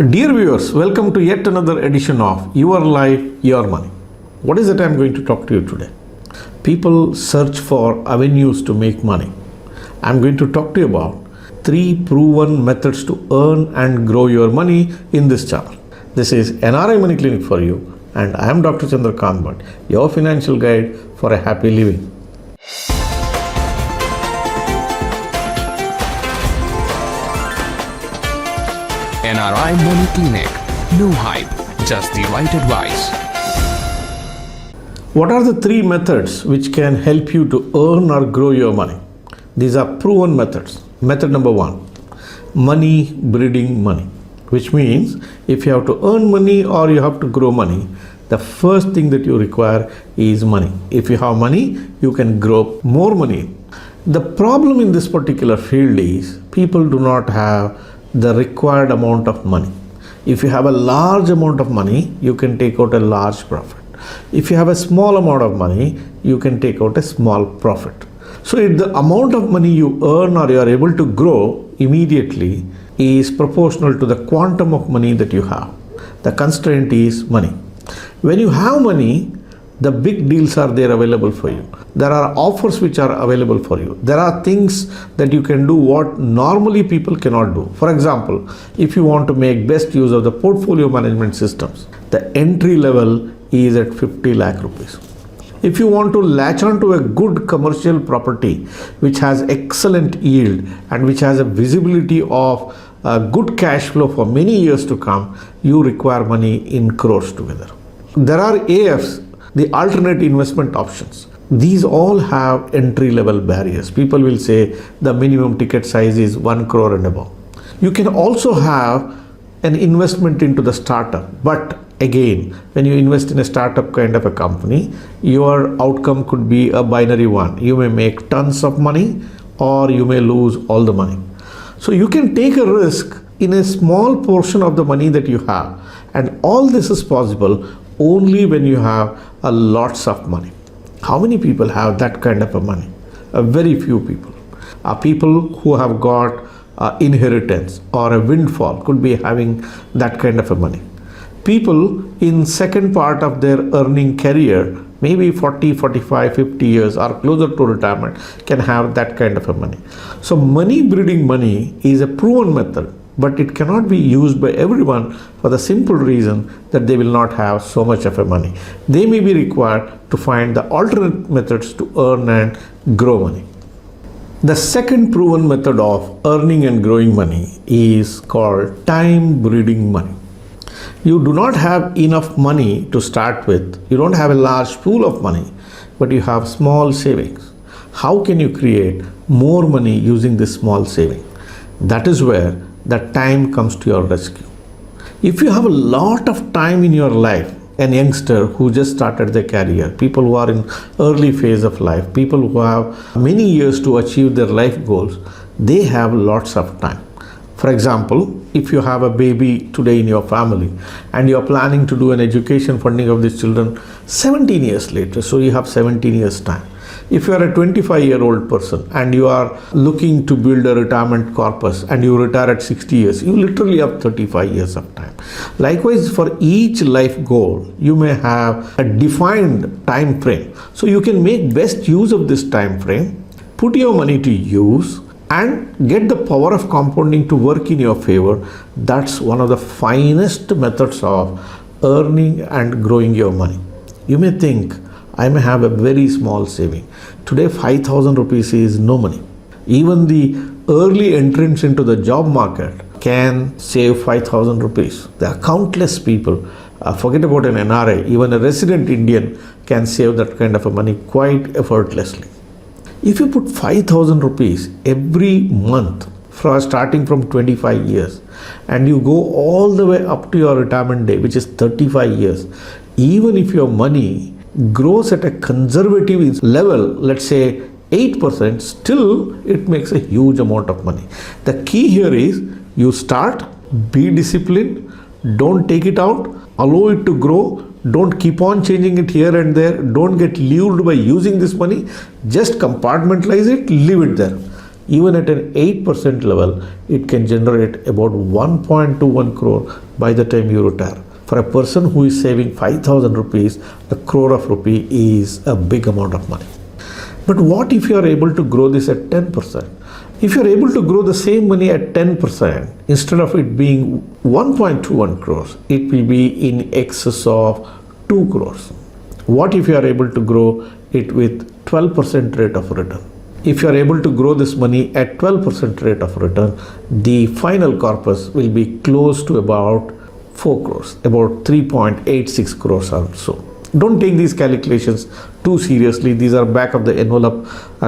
Dear viewers, welcome to yet another edition of Your Life, Your Money. What is it I am going to talk to you today? People search for avenues to make money. I am going to talk to you about 3 proven methods to earn and grow your money in this channel. This is NRI Money Clinic for you, and I am Dr. Chandrakant Bhatt, your financial guide for a happy living. NRI Money Clinic. No hype, just the right advice. What are the 3 methods which can help you to earn or grow your money? These are proven methods. Method number 1, money breeding money, which means if you have to earn money or you have to grow money, the first thing that you require is money. If you have money, you can grow more money. The problem in this particular field is people do not have the required amount of money. If you have a large amount of money, you can take out a large profit. If you have a small amount of money, you can take out a small profit. So if the amount of money you earn or you are able to grow immediately is proportional to the quantum of money that you have. The constraint is money. When you have money, the big deals are there available for you. There are offers which are available for you. There are things that you can do what normally people cannot do. For example, if you want to make best use of the portfolio management systems, the entry level is at 50 lakh rupees. If you want to latch on to a good commercial property which has excellent yield and which has a visibility of good cash flow for many years to come, you require money in crores together. There are AFs, the alternate investment options. These all have entry level barriers. People will say the minimum ticket size is 1 crore and above. You can also have an investment into the startup, but again, when you invest in a startup kind of a company, your outcome could be a binary one. You may make tons of money or you may lose all the money. So you can take a risk in a small portion of the money that you have, and all this is possible only when you have a lots of money. How many people have that kind of a money? Very few people. People who have got inheritance or a windfall could be having that kind of a money. People in second part of their earning career, maybe 40, 45, 50 years or closer to retirement, can have that kind of a money. So money breeding money is a proven method, but it cannot be used by everyone for the simple reason that they will not have so much of a money. They may be required to find the alternate methods to earn and grow money. The second proven method of earning and growing money is called time breeding money. You do not have enough money to start with. You don't have a large pool of money, but you have small savings. How can you create more money using this small saving? That is where the time comes to your rescue. If you have a lot of time in your life, an youngster who just started their career, people who are in early phase of life, people who have many years to achieve their life goals, they have lots of time. For example, if you have a baby today in your family and you are planning to do an education funding of these children 17 years later, so you have 17 years time. If you are a 25-year-old person and you are looking to build a retirement corpus and you retire at 60 years, you literally have 35 years of time. Likewise, for each life goal, you may have a defined time frame. So you can make best use of this time frame, put your money to use, and get the power of compounding to work in your favor. That's one of the finest methods of earning and growing your money. You may think, I may have a very small saving. Today 5,000 rupees is no money. Even the early entrants into the job market can save 5,000 rupees. There are countless people, forget about an NRI, even a resident Indian can save that kind of a money quite effortlessly. If you put 5,000 rupees every month starting from 25 years and you go all the way up to your retirement day, which is 35 years, even if your money grows at a conservative level, let's say 8%, still it makes a huge amount of money. The key here is you start, be disciplined, don't take it out, allow it to grow, don't keep on changing it here and there, don't get lured by using this money, just compartmentalize it, leave it there. Even at an 8% level, it can generate about 1.21 crore by the time you retire. For a person who is saving 5,000 rupees, a crore of rupee is a big amount of money. But what if you are able to grow this at 10%? If you are able to grow the same money at 10%, instead of it being 1.21 crores, it will be in excess of 2 crores. What if you are able to grow it with 12% rate of return? If you are able to grow this money at 12% rate of return, the final corpus will be close to about 4 crores, about 3.86 crores or so. Don't take these calculations too seriously. These are back of the envelope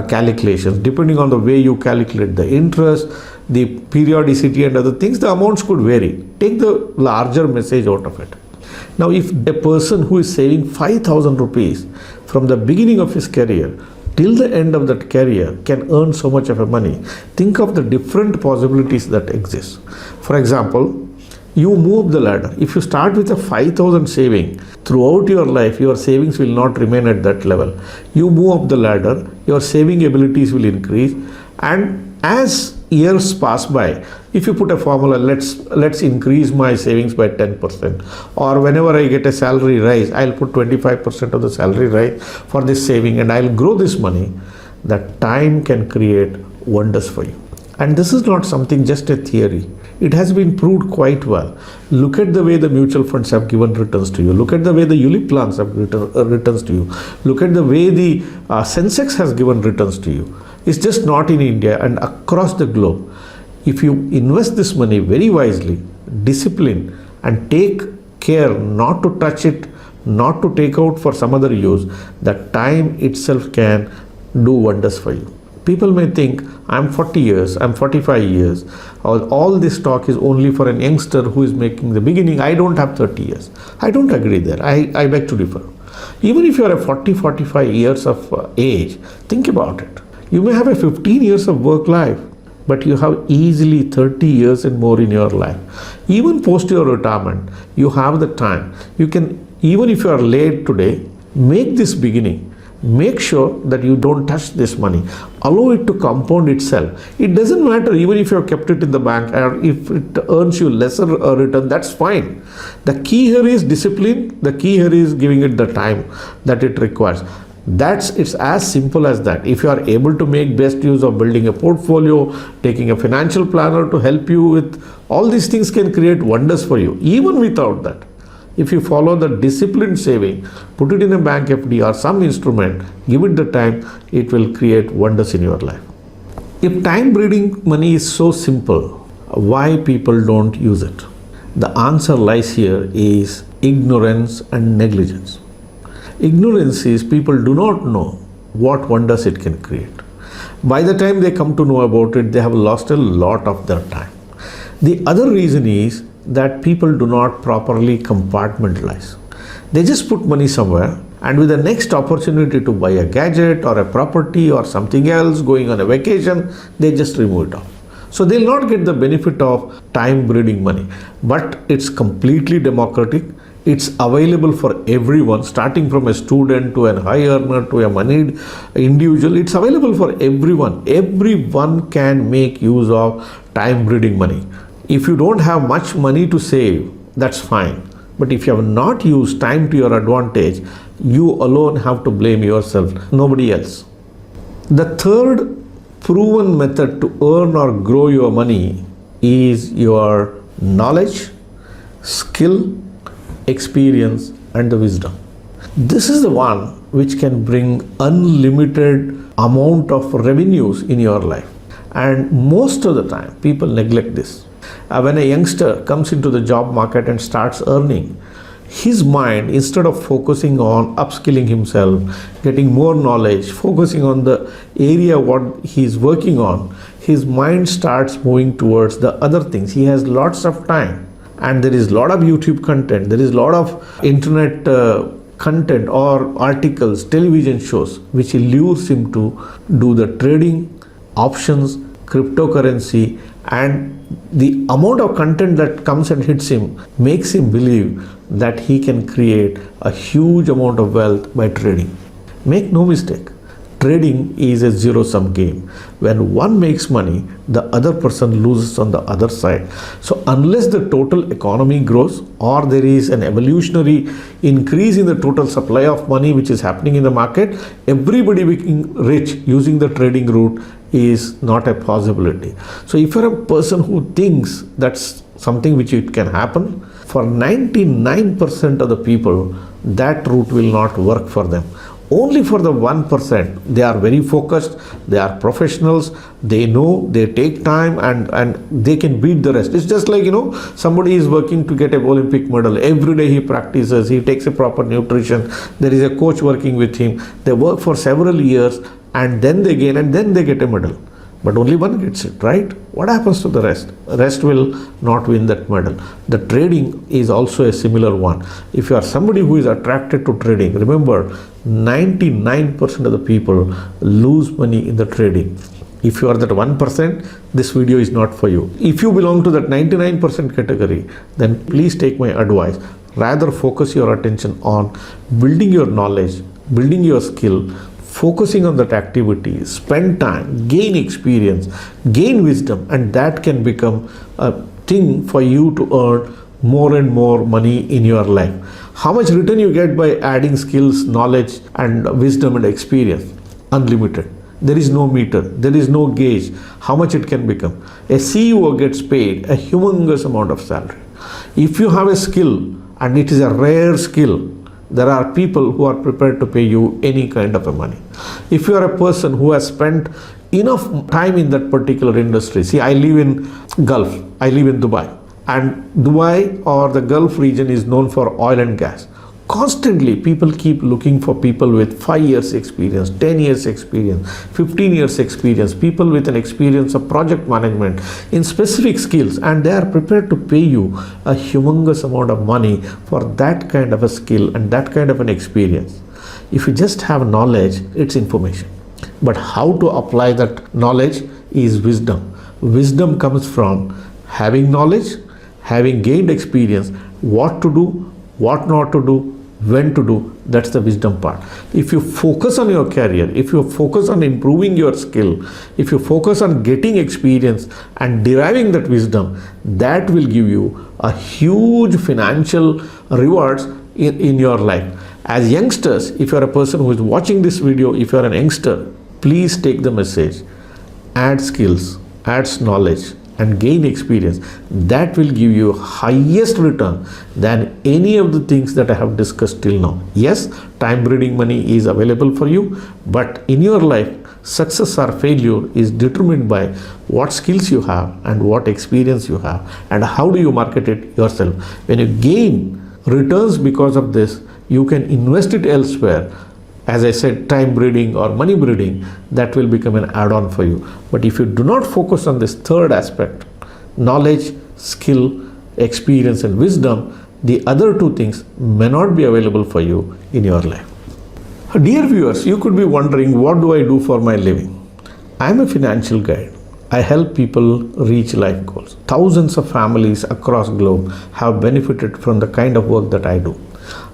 calculations. Depending on the way you calculate the interest, the periodicity and other things, the amounts could vary. Take the larger message out of it. Now, if a person who is saving 5,000 rupees from the beginning of his career till the end of that career can earn so much of a money, think of the different possibilities that exist. For example, you move the ladder. If you start with a 5,000 saving, throughout your life, your savings will not remain at that level. You move up the ladder, your saving abilities will increase, and as years pass by, if you put a formula, let's increase my savings by 10%, or whenever I get a salary rise, I'll put 25% of the salary rise for this saving and I'll grow this money, that time can create wonders for you. And this is not something just a theory. It has been proved quite well. Look at the way the mutual funds have given returns to you. Look at the way the ULIP plans have returns to you. Look at the way the Sensex has given returns to you. It's just not in India and across the globe. If you invest this money very wisely, discipline, and take care not to touch it, not to take out for some other use, that time itself can do wonders for you. People may think, I'm 40 years, I'm 45 years, all this talk is only for an youngster who is making the beginning. I don't have 30 years. I don't agree there. I beg to differ. Even if you are a 40, 45 years of age, think about it. You may have a 15 years of work life, but you have easily 30 years and more in your life. Even post your retirement, you have the time. You can, even if you are late today, make this beginning. Make sure that you don't touch this money. Allow it to compound itself. It doesn't matter even if you have kept it in the bank or if it earns you lesser return, that's fine. The key here is discipline. The key here is giving it the time that it requires. It's as simple as that. If you are able to make best use of building a portfolio, taking a financial planner to help you with all these things can create wonders for you. Even without that, if you follow the disciplined saving, put it in a bank FD or some instrument, give it the time, it will create wonders in your life. If time breeding money is so simple, why people don't use it? The answer lies here is ignorance and negligence. Ignorance is people do not know what wonders it can create. By the time they come to know about it, they have lost a lot of their time. The other reason is that people do not properly compartmentalize. They just put money somewhere and with the next opportunity to buy a gadget or a property or something else, going on a vacation, they just remove it off. So they'll not get the benefit of time breeding money. But it's completely democratic. It's available for everyone, starting from a student to a high earner to a moneyed individual. It's available for everyone. Everyone can make use of time breeding money. If you don't have much money to save, that's fine. But if you have not used time to your advantage, you alone have to blame yourself, nobody else. The third proven method to earn or grow your money is your knowledge, skill, experience, and the wisdom. This is the one which can bring unlimited amount of revenues in your life. And most of the time, people neglect this. When a youngster comes into the job market and starts earning, his mind, instead of focusing on upskilling himself, getting more knowledge, focusing on the area what he's working on, his mind starts moving towards the other things. He has lots of time and there is a lot of YouTube content, there is a lot of internet content or articles, television shows, which lures him to do the trading, options, cryptocurrency, and the amount of content that comes and hits him makes him believe that he can create a huge amount of wealth by trading. Make no mistake, Trading is a zero-sum game. When one makes money, the other person loses on the other side. So unless the total economy grows or there is an evolutionary increase in the total supply of money which is happening in the market, everybody becoming rich using the trading route is not a possibility. So if you're a person who thinks that's something which it can happen, for 99% of the people, that route will not work for them. Only for the 1%, they are very focused, they are professionals, they know, they take time and they can beat the rest. It's just like, somebody is working to get an Olympic medal. Every day he practices, he takes a proper nutrition, there is a coach working with him. They work for several years and then they gain and then they get a medal. But only one gets it, right? What happens to the rest? The rest will not win that medal. The trading is also a similar one. If you are somebody who is attracted to trading, remember 99% of the people lose money in the trading. If you are that 1%, this video is not for you. If you belong to that 99% category, then please take my advice. Rather focus your attention on building your knowledge, building your skill, focusing on that activity, spend time, gain experience, gain wisdom, and that can become a thing for you to earn more and more money in your life. How much return you get by adding skills, knowledge, and wisdom and experience? Unlimited. There is no meter, there is no gauge how much it can become. A CEO gets paid a humongous amount of salary. If you have a skill and it is a rare skill, there are people who are prepared to pay you any kind of a money. If you are a person who has spent enough time in that particular industry, see, I live in Gulf, I live in Dubai, and Dubai or the Gulf region is known for oil and gas. Constantly people keep looking for people with 5 years experience, 10 years experience, 15 years experience, people with an experience of project management in specific skills, and they are prepared to pay you a humongous amount of money for that kind of a skill and that kind of an experience. If you just have knowledge, it's information. But how to apply that knowledge is wisdom. Wisdom comes from having knowledge, having gained experience, what to do, what not to do, when to do. That's the wisdom part. If you focus on your career, if you focus on improving your skill, if you focus on getting experience and deriving that wisdom, that will give you a huge financial rewards in your life. As youngsters, if you are a person who is watching this video, if you are an youngster, please take the message. Add skills, add knowledge, and gain experience. That will give you highest return than any of the things that I have discussed till now. Yes, time breeding money is available for you, but in your life, success or failure is determined by what skills you have and what experience you have and how do you market it yourself. When you gain returns because of this, you can invest it elsewhere. As I said, time breeding or money breeding, that will become an add-on for you. But if you do not focus on this third aspect, knowledge, skill, experience and wisdom, the other two things may not be available for you in your life. Dear viewers, you could be wondering, what do I do for my living? I am a financial guide. I help people reach life goals. Thousands of families across the globe have benefited from the kind of work that I do.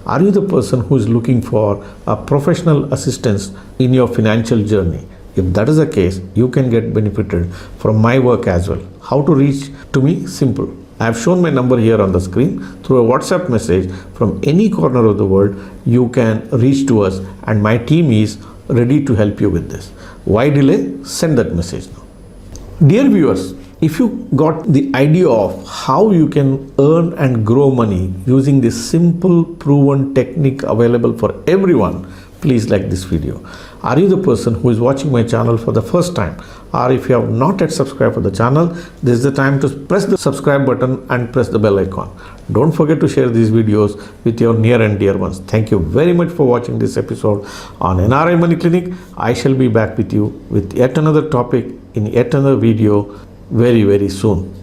Are you the person who is looking for a professional assistance in your financial journey? If that is the case, you can get benefited from my work as well. How to reach to me? Simple. I have shown my number here on the screen. Through a WhatsApp message from any corner of the world, you can reach to us and my team is ready to help you with this. Why delay? Send that message now. Dear viewers, if you got the idea of how you can earn and grow money using this simple proven technique available for everyone, please like this video. Are you the person who is watching my channel for the first time, or if you have not yet subscribed to the channel, this is the time to press the subscribe button and press the bell icon. Don't forget to share these videos with your near and dear ones. Thank you very much for watching this episode on NRI Money Clinic. I shall be back with you with yet another topic in yet another video very soon.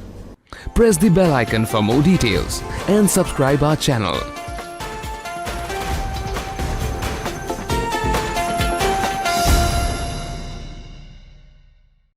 Press the bell icon for more details and subscribe our channel.